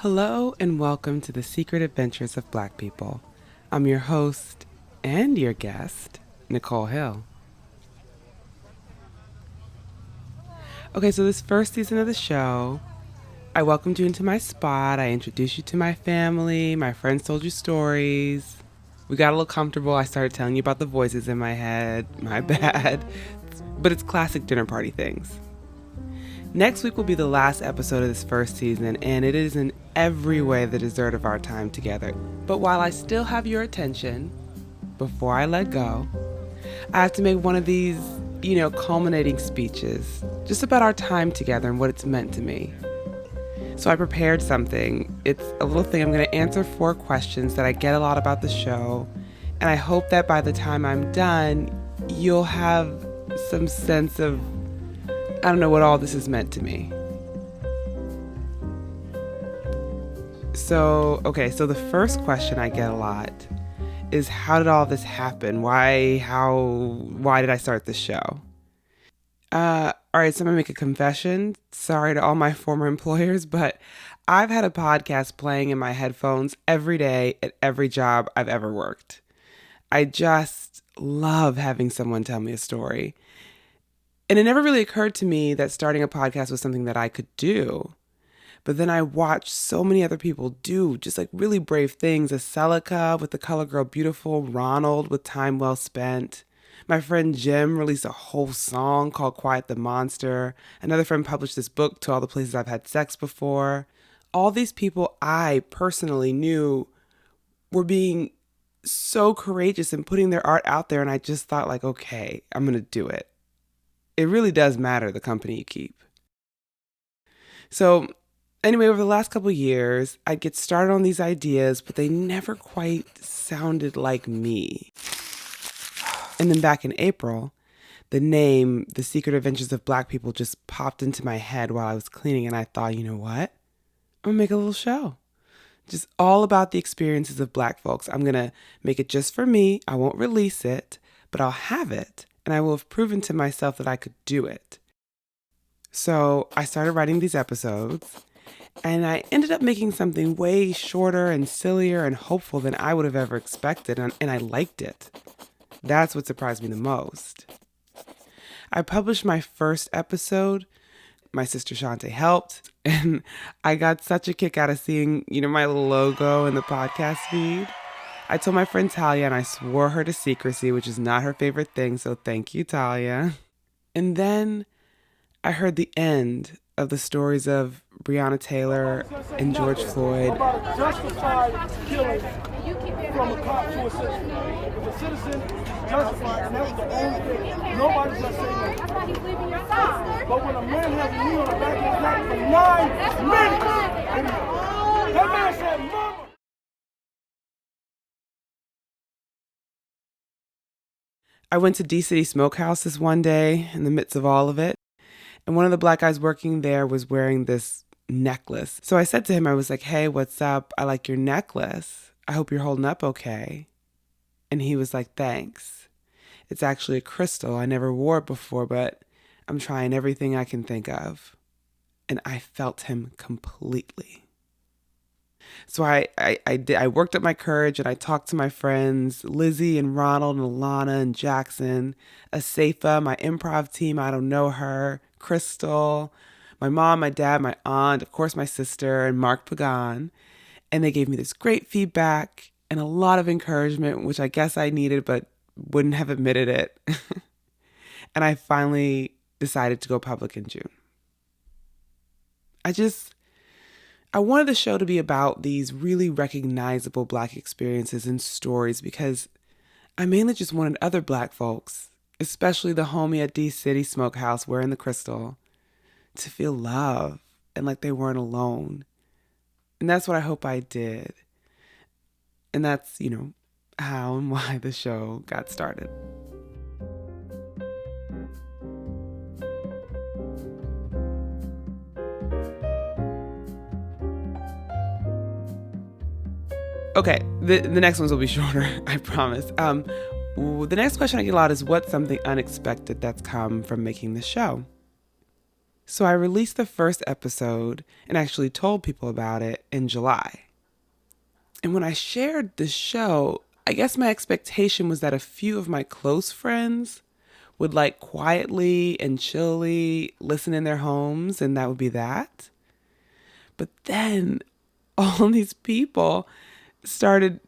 Hello and welcome to the Secret Adventures of Black People. I'm your host and your guest, Nicole Hill. Okay, so this first season of the show, I welcomed you into my spot. I introduced you to my family. My friends told you stories. We got a little comfortable. I started telling you about the voices in my head. My bad. But it's classic dinner party things. Next week will be the last episode of this first season, and it is in every way the dessert of our time together. But while I still have your attention, before I let go, I have to make one of these, culminating speeches just about our time together and what it's meant to me. So I prepared something. It's a little thing. I'm going to answer 4 questions that I get a lot about the show, and I hope that by the time I'm done, you'll have some sense of I don't know what all this has meant to me. So the first question I get a lot is, how did all this happen? Why did I start this show? All right, so I'm gonna make a confession. Sorry to all my former employers, but I've had a podcast playing in my headphones every day at every job I've ever worked. I just love having someone tell me a story. And it never really occurred to me that starting a podcast was something that I could do. But then I watched so many other people do just like really brave things. Celica with The Color Girl Beautiful, Ronald with Time Well Spent. My friend Jim released a whole song called Quiet the Monster. Another friend published this book, To All the Places I've Had Sex Before. All these people I personally knew were being so courageous and putting their art out there. And I just thought like, okay, I'm going to do it. It really does matter the company you keep. So anyway, over the last couple of years, I'd get started on these ideas, but they never quite sounded like me. And then back in April, the name, The Secret Adventures of Black People, just popped into my head while I was cleaning, and I thought, you know what? I'm gonna make a little show. Just all about the experiences of Black folks. I'm gonna make it just for me. I won't release it, but I'll have it. And I will have proven to myself that I could do it. So I started writing these episodes, and I ended up making something way shorter and sillier and hopeful than I would have ever expected, and I liked it. That's what surprised me the most. I published my first episode. My sister Shantae helped, and I got such a kick out of seeing, my little logo in the podcast feed. I told my friend Talia, and I swore her to secrecy, which is not her favorite thing, so thank you, Talia. And then I heard the end of the stories of Breonna Taylor and George Floyd. About a justified killing from a cop to a citizen. If a citizen is justified, and that's the only thing. Nobody's gonna say that. That's why he's leaving your side. But when a man has a knee on the back of his neck for 9 minutes, that man said, "Mama." I went to D-City Smokehouse this one day in the midst of all of it, and one of the Black guys working there was wearing this necklace. So I said to him, I was like, "Hey, what's up? I like your necklace. I hope you're holding up okay." And he was like, "Thanks. It's actually a crystal. I never wore it before, but I'm trying everything I can think of." And I felt him completely. So I worked up my courage, and I talked to my friends, Lizzie and Ronald and Alana and Jackson, Asafa, my improv team, I don't know her, Crystal, my mom, my dad, my aunt, of course my sister, and Mark Pagan. And they gave me this great feedback and a lot of encouragement, which I guess I needed but wouldn't have admitted it. And I finally decided to go public in June. I wanted the show to be about these really recognizable Black experiences and stories because I mainly just wanted other Black folks, especially the homie at D-City Smokehouse wearing the crystal, to feel love and like they weren't alone. And that's what I hope I did. And that's, how and why the show got started. Okay, the next ones will be shorter, I promise. The next question I get a lot is, what's something unexpected that's come from making this show? So I released the first episode and actually told people about it in July. And when I shared the show, I guess my expectation was that a few of my close friends would like quietly and chillly listen in their homes, and that would be that. But then all these people started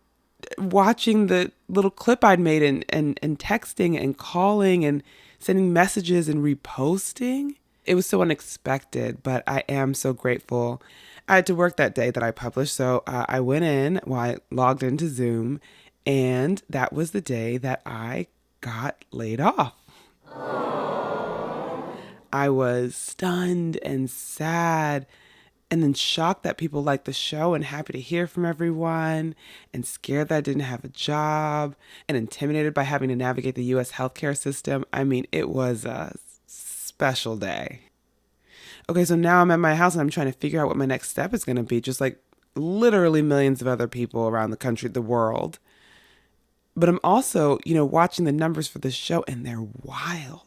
watching the little clip I'd made and texting and calling and sending messages and reposting. It was so unexpected, but I am so grateful. I had to work that day that I published, so I went in, I logged into Zoom, and that was the day that I got laid off. I was stunned and sad and then shocked that people liked the show and happy to hear from everyone and scared that I didn't have a job and intimidated by having to navigate the U.S. healthcare system. I mean, it was a special day. Okay, so now I'm at my house and I'm trying to figure out what my next step is going to be, just like literally millions of other people around the country, the world. But I'm also, watching the numbers for the show, and they're wild.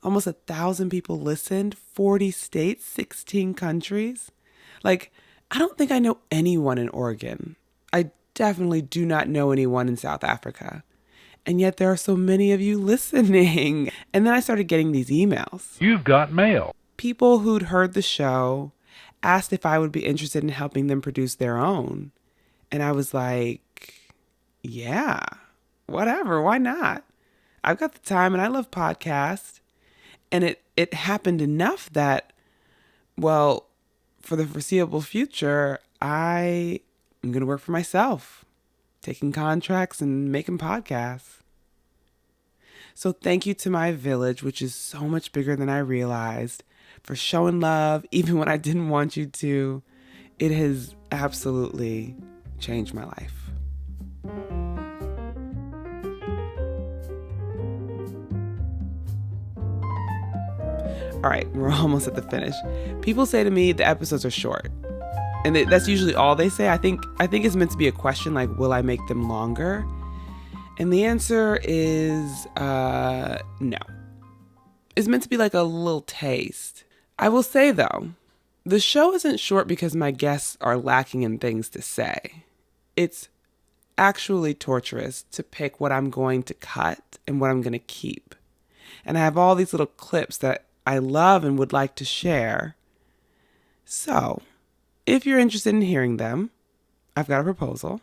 Almost 1,000 people listened, 40 states, 16 countries. Like, I don't think I know anyone in Oregon. I definitely do not know anyone in South Africa. And yet there are so many of you listening. And then I started getting these emails. You've got mail. People who'd heard the show asked if I would be interested in helping them produce their own. And I was like, yeah, whatever, why not? I've got the time and I love podcasts. And it happened enough that, well, for the foreseeable future, I am going to work for myself, taking contracts and making podcasts. So thank you to my village, which is so much bigger than I realized, for showing love even when I didn't want you to. It has absolutely changed my life. All right, we're almost at the finish. People say to me the episodes are short. And that's usually all they say. I think it's meant to be a question like, will I make them longer? And the answer is no. It's meant to be like a little taste. I will say, though, the show isn't short because my guests are lacking in things to say. It's actually torturous to pick what I'm going to cut and what I'm going to keep. And I have all these little clips that I love and would like to share. So, if you're interested in hearing them, I've got a proposal.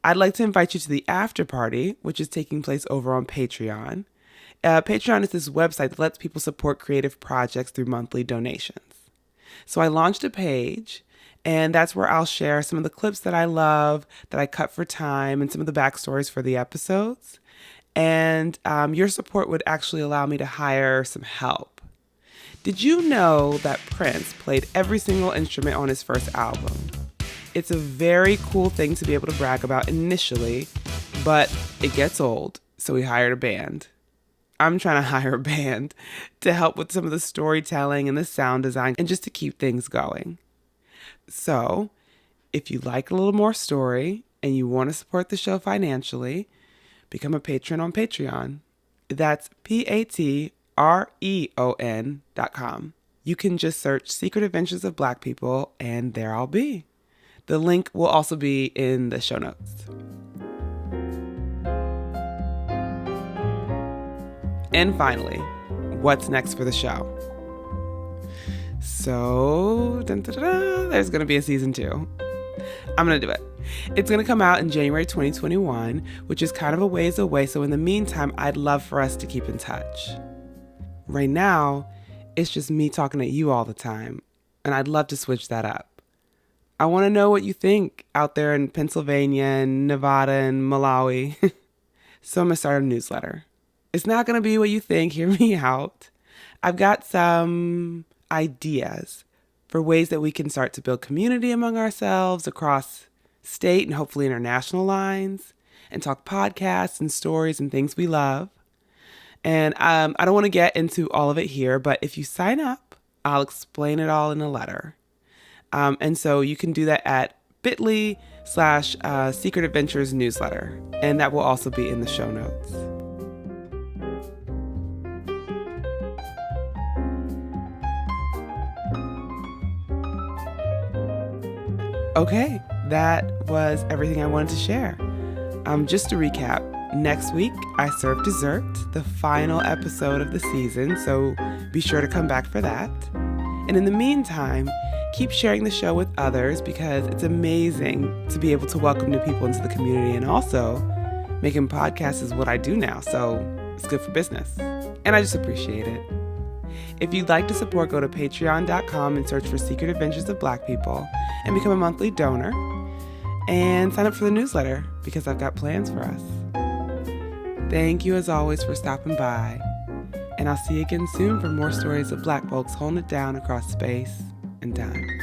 I'd like to invite you to the after party, which is taking place over on Patreon. Patreon is this website that lets people support creative projects through monthly donations. So I launched a page, and that's where I'll share some of the clips that I love, that I cut for time, and some of the backstories for the episodes. And your support would actually allow me to hire some help. Did you know that Prince played every single instrument on his first album? It's a very cool thing to be able to brag about initially, but it gets old, so we hired a band. I'm trying to hire a band to help with some of the storytelling and the sound design and just to keep things going. So, if you like a little more story and you want to support the show financially, become a patron on Patreon. That's patreon.com. You can just search Secret Adventures of Black People, and there I'll be. The link will also be in the show notes. And finally, what's next for the show? So, there's going to be a season 2. I'm going to do it. It's going to come out in January 2021, which is kind of a ways away. So in the meantime, I'd love for us to keep in touch. Right now, it's just me talking to you all the time, and I'd love to switch that up. I want to know what you think out there in Pennsylvania and Nevada and Malawi. So I'm going to start a newsletter. It's not going to be what you think. Hear me out. I've got some ideas for ways that we can start to build community among ourselves across state and hopefully international lines, and talk podcasts and stories and things we love. And I don't want to get into all of it here, but if you sign up, I'll explain it all in a letter. And so you can do that at bit.ly/Secret Adventures newsletter. And that will also be in the show notes. Okay, that was everything I wanted to share. Just to recap, next week I serve dessert, the final episode of the season, so be sure to come back for that. And in the meantime, keep sharing the show with others because it's amazing to be able to welcome new people into the community, and also making podcasts is what I do now, so it's good for business. And I just appreciate it. If you'd like to support, go to patreon.com and search for Secret Adventures of Black People and become a monthly donor. And sign up for the newsletter because I've got plans for us. Thank you as always for stopping by. And I'll see you again soon for more stories of Black folks holding it down across space and time.